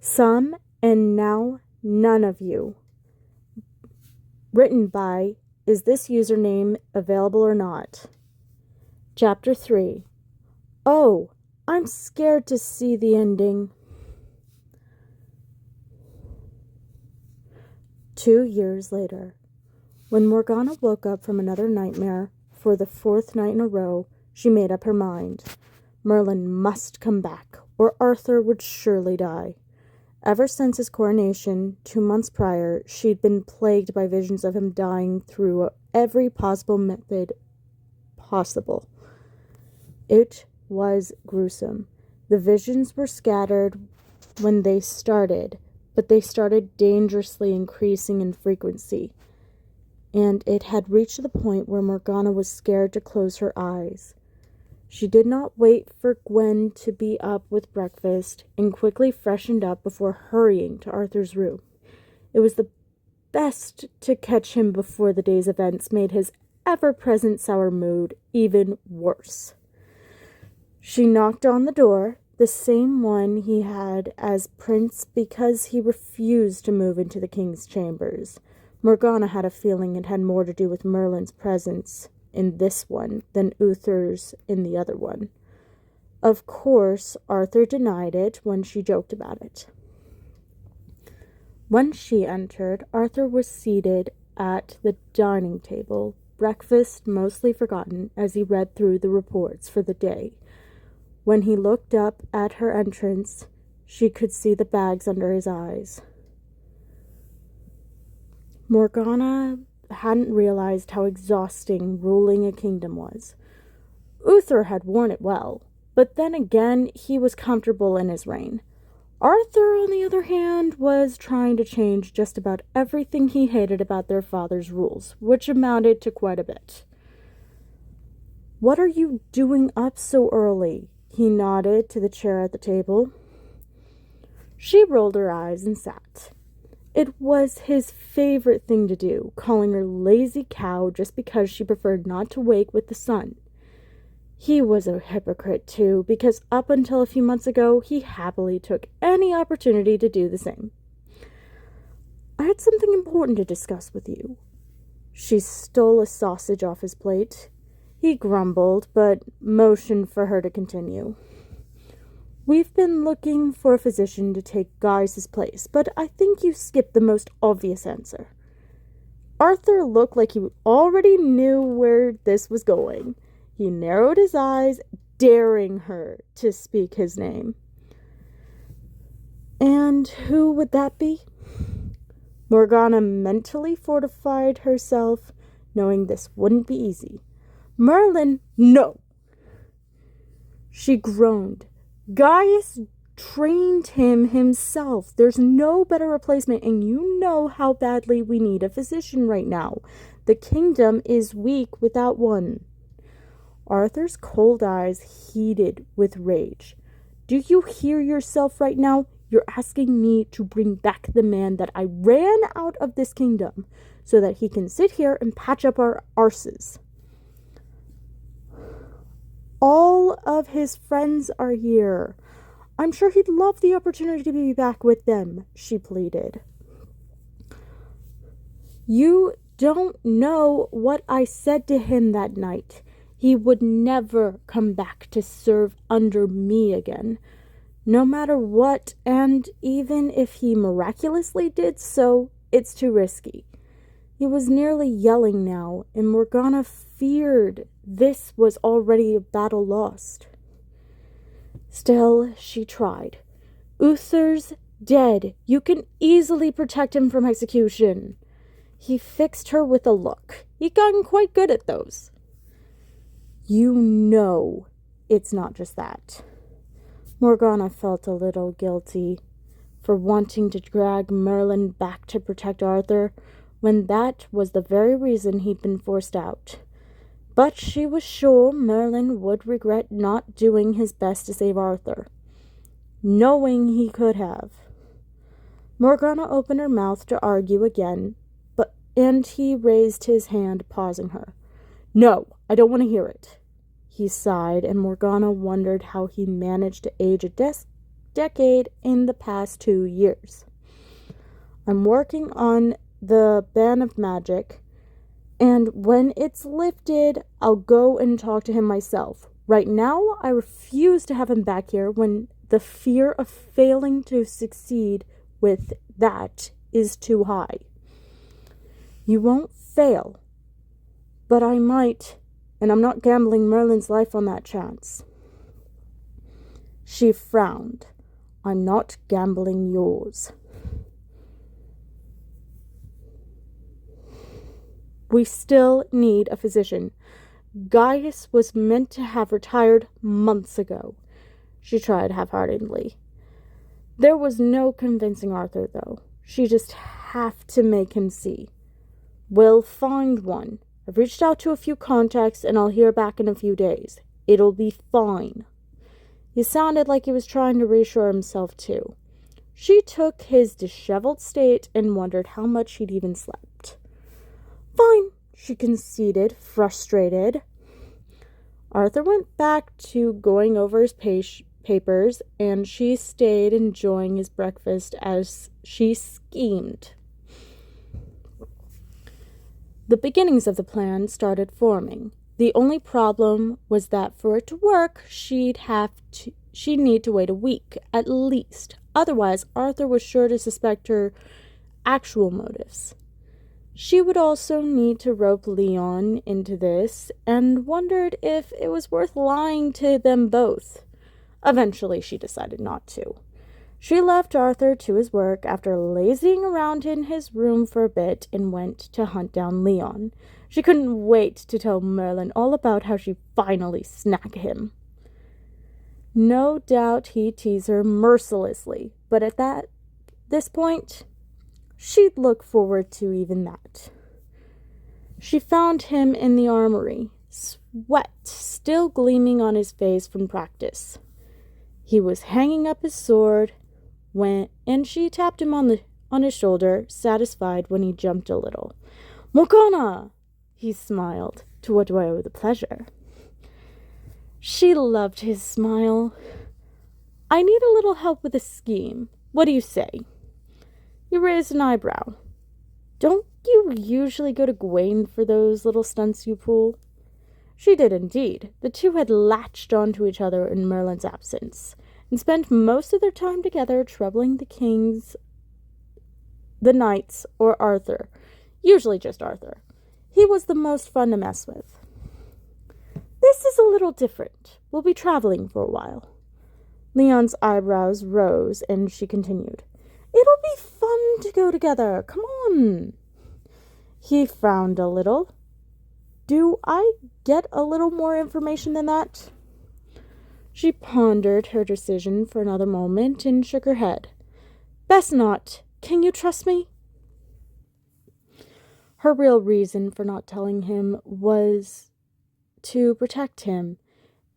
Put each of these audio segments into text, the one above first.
Some and now none of you. Written by, is this username available or not? Chapter 3. Oh, I'm scared to see the ending. 2 years later, when Morgana woke up from another nightmare for the 4th night in a row, she made up her mind. Merlin must come back, or Arthur would surely die. Ever since his coronation, 2 months prior, she'd been plagued by visions of him dying through every possible method possible. It was gruesome. The visions were scattered when they started, but they started dangerously increasing in frequency, and it had reached the point where Morgana was scared to close her eyes. She did not wait for Gwen to be up with breakfast and quickly freshened up before hurrying to Arthur's room. It was the best to catch him before the day's events made his ever-present sour mood even worse. She knocked on the door, the same one he had as prince, because he refused to move into the king's chambers. Morgana had a feeling it had more to do with Merlin's presence in this one than Uther's in the other one. Of course, Arthur denied it when she joked about it. When she entered, Arthur was seated at the dining table, breakfast mostly forgotten as he read through the reports for the day. When he looked up at her entrance, she could see the bags under his eyes. Morgana hadn't realized how exhausting ruling a kingdom was. Uther had worn it well, but then again, he was comfortable in his reign. Arthur, on the other hand, was trying to change just about everything he hated about their father's rules, which amounted to quite a bit. "What are you doing up so early?" He nodded to the chair at the table. She rolled her eyes and sat. It was his favorite thing to do, calling her lazy cow just because she preferred not to wake with the sun. He was a hypocrite, too, because up until a few months ago, he happily took any opportunity to do the same. "I had something important to discuss with you." She stole a sausage off his plate. He grumbled, but motioned for her to continue. "We've been looking for a physician to take Gaius' place, but I think you skipped the most obvious answer." Arthur looked like he already knew where this was going. He narrowed his eyes, daring her to speak his name. "And who would that be?" Morgana mentally fortified herself, knowing this wouldn't be easy. "Merlin, no!" She groaned. "Gaius trained him himself. There's no better replacement, and you know how badly we need a physician right now. The kingdom is weak without one." Arthur's cold eyes heated with rage. "Do you hear yourself right now? You're asking me to bring back the man that I ran out of this kingdom so that he can sit here and patch up our arses. All of his friends are here. I'm sure he'd love the opportunity to be back with them," she pleaded. "You don't know what I said to him that night. He would never come back to serve under me again, no matter what, and even if he miraculously did so, it's too risky." He was nearly yelling now, and Morgana feared this was already a battle lost. Still, she tried. "Uther's dead. You can easily protect him from execution." He fixed her with a look. He'd gotten quite good at those. "You know it's not just that." Morgana felt a little guilty for wanting to drag Merlin back to protect Arthur, when that was the very reason he'd been forced out. But she was sure Merlin would regret not doing his best to save Arthur, knowing he could have. Morgana opened her mouth to argue again, and he raised his hand, pausing her. "No, I don't want to hear it." He sighed, and Morgana wondered how he managed to age a decade in the past 2 years. I'm working on the ban of magic, and when it's lifted, I'll go and talk to him myself. Right now, I refuse to have him back here when the fear of failing to succeed with that is too high. You won't fail, but I might, and I'm not gambling Merlin's life on that chance. She frowned. I'm not gambling yours. We still need a physician. Gaius was meant to have retired months ago. She tried half-heartedly. There was no convincing Arthur, though. She just have to make him see. We'll find one. I've reached out to a few contacts, and I'll hear back in a few days. It'll be fine. He sounded like he was trying to reassure himself, too. She took his disheveled state and wondered how much he'd even slept. Fine, she conceded, frustrated. Arthur went back to going over his papers, and she stayed enjoying his breakfast as she schemed. The beginnings of the plan started forming. The only problem was that for it to work, she'd need to wait a week, at least. Otherwise, Arthur was sure to suspect her actual motives. She would also need to rope Leon into this, and wondered if it was worth lying to them both. Eventually, she decided not to. She left Arthur to his work after lazying around in his room for a bit and went to hunt down Leon. She couldn't wait to tell Merlin all about how she finally snagged him. No doubt he'd tease her mercilessly, but at this point, she'd look forward to even that. She found him in the armory, sweat still gleaming on his face from practice. He was hanging up his sword and she tapped him on his shoulder, satisfied when he jumped a little. "Morgana!" He smiled. "To what do I owe the pleasure?" She loved his smile. "I need a little help with a scheme. What do you say?" He raised an eyebrow. "Don't you usually go to Gawain for those little stunts you pull?" She did indeed. The two had latched onto each other in Merlin's absence, and spent most of their time together troubling the knights, or Arthur. Usually just Arthur. He was the most fun to mess with. "This is a little different. We'll be traveling for a while." Leon's eyebrows rose, and she continued. "It'll be fun to go together. Come on." He frowned a little. "Do I get a little more information than that?" She pondered her decision for another moment and shook her head. "Best not. Can you trust me?" Her real reason for not telling him was to protect him.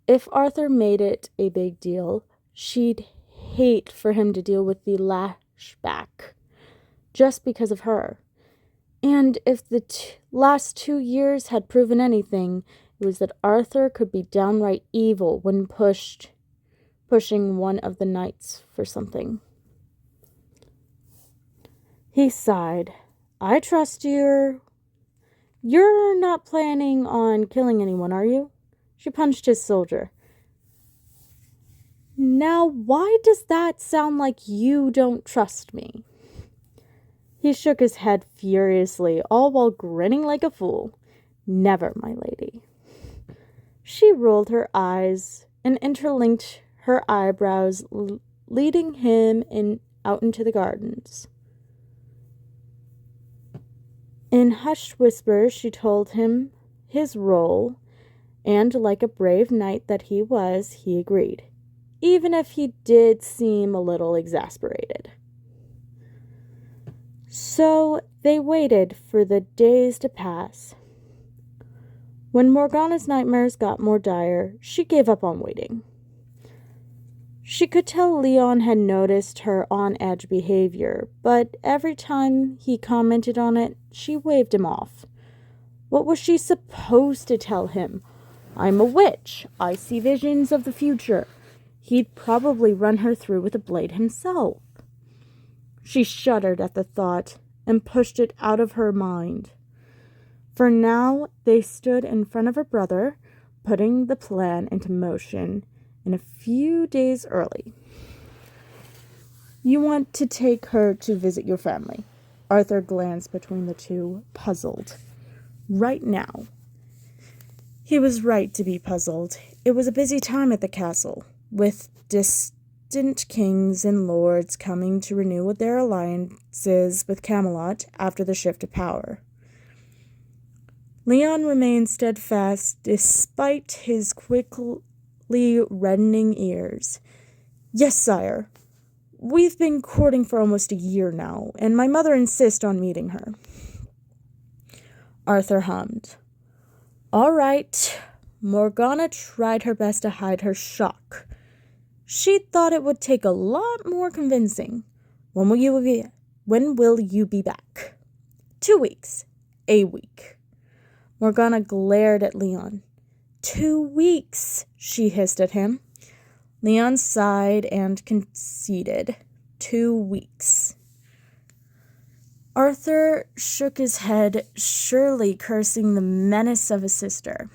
If Arthur made it a big deal, she'd hate for him to deal with the lashback just because of her. And if the last 2 years had proven anything, it was that Arthur could be downright evil when pushing one of the knights for something. He sighed. "I trust you. You're not planning on killing anyone, are you?" She punched his shoulder. "Now, why does that sound like you don't trust me?" He shook his head furiously, all while grinning like a fool. "Never, my lady." She rolled her eyes and interlinked her eyebrows, leading him out into the gardens. In hushed whispers, she told him his role, and like a brave knight that he was, he agreed, even if he did seem a little exasperated. So they waited for the days to pass. When Morgana's nightmares got more dire, she gave up on waiting. She could tell Leon had noticed her on-edge behavior, but every time he commented on it, she waved him off. What was she supposed to tell him? "I'm a witch. I see visions of the future." He'd probably run her through with a blade himself. She shuddered at the thought and pushed it out of her mind. For now, they stood in front of her brother, putting the plan into motion, and a few days early. You want to take her to visit your family? Arthur glanced between the two, puzzled. Right now. He was right to be puzzled. It was a busy time at the castle, with distant kings and lords coming to renew their alliances with Camelot after the shift of power. Leon remained steadfast despite his quickly reddening ears. Yes, sire. We've been courting for almost a year now, and my mother insists on meeting her. Arthur hummed. All right. Morgana tried her best to hide her shock. She thought it would take a lot more convincing. When will you be back? 2 weeks. A week. Morgana glared at Leon. 2 weeks, she hissed at him. Leon sighed and conceded. 2 weeks. Arthur shook his head, surely cursing the menace of his sister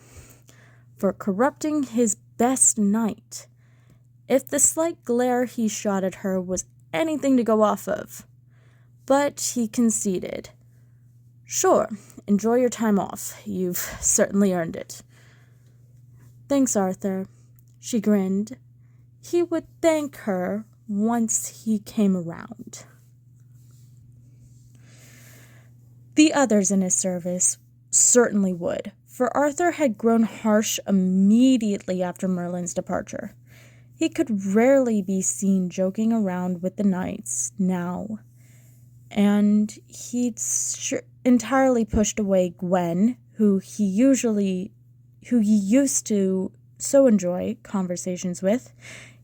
for corrupting his best knight. If the slight glare he shot at her was anything to go off of. But he conceded. Sure, enjoy your time off. You've certainly earned it. Thanks, Arthur. She grinned. He would thank her once he came around. The others in his service certainly would, for Arthur had grown harsh immediately after Merlin's departure. He could rarely be seen joking around with the knights now, and he'd entirely pushed away Gwen, who he used to so enjoy conversations with.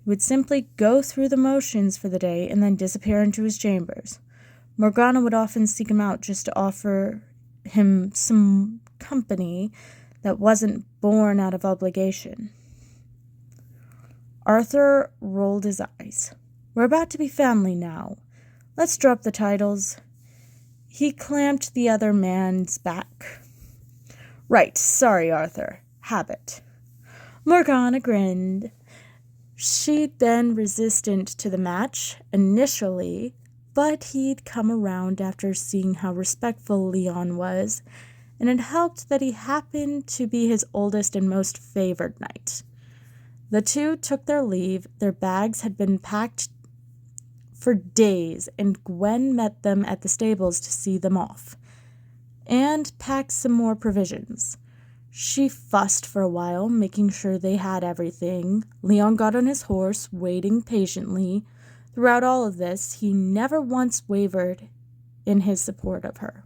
He would simply go through the motions for the day and then disappear into his chambers. Morgana would often seek him out just to offer him some company that wasn't born out of obligation. Arthur rolled his eyes. We're about to be family now. Let's drop the titles. He clamped the other man's back. Right, sorry, Arthur. Habit. Morgana grinned. She'd been resistant to the match initially, but he'd come around after seeing how respectful Leon was, and it helped that he happened to be his oldest and most favored knight. The two took their leave. Their bags had been packed for days, and Gwen met them at the stables to see them off, and packed some more provisions. She fussed for a while, making sure they had everything. Leon got on his horse, waiting patiently. Throughout all of this, he never once wavered in his support of her.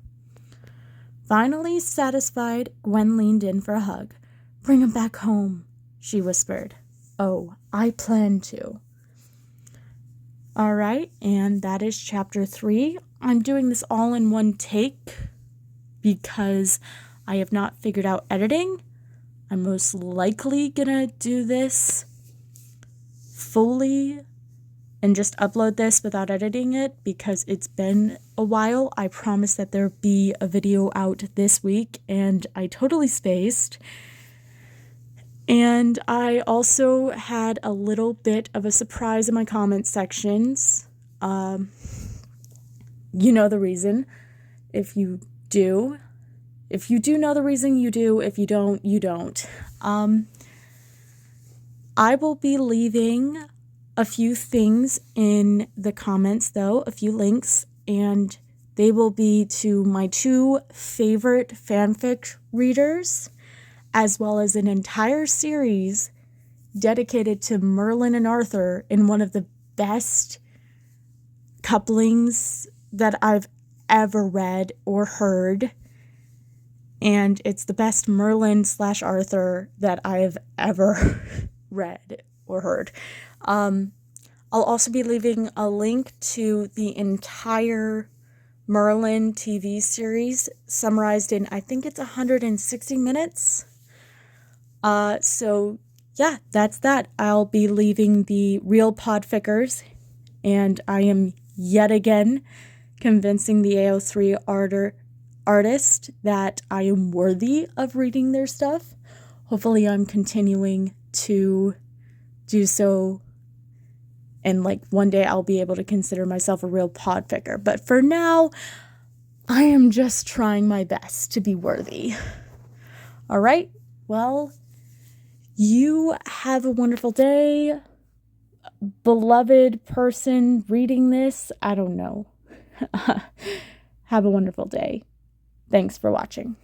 Finally satisfied, Gwen leaned in for a hug. Bring him back home, she whispered. Oh, I plan to. All right, and that is chapter 3. I'm doing this all in one take because I have not figured out editing. I'm most likely gonna do this fully and just upload this without editing it because it's been a while. I promised that there be a video out this week, and I totally spaced. And I also had a little bit of a surprise in my comment sections. You know the reason. If you do know the reason, you do. If you don't, you don't. I will be leaving a few things in the comments, though, a few links, and they will be to my 2 favorite fanfic readers, as well as an entire series dedicated to Merlin and Arthur in one of the best couplings that I've ever read or heard. And it's the best Merlin/Arthur that I've ever read or heard. I'll also be leaving a link to the entire Merlin TV series summarized in, I think it's 160 minutes. So yeah, that's that. I'll be leaving the real pod figures, and I am yet again convincing the AO3 artist that I am worthy of reading their stuff. Hopefully I'm continuing to do so, and like one day I'll be able to consider myself a real pod figure. But for now, I am just trying my best to be worthy. All right, well, you have a wonderful day. Beloved person reading this, I don't know. Have a wonderful day. Thanks for watching.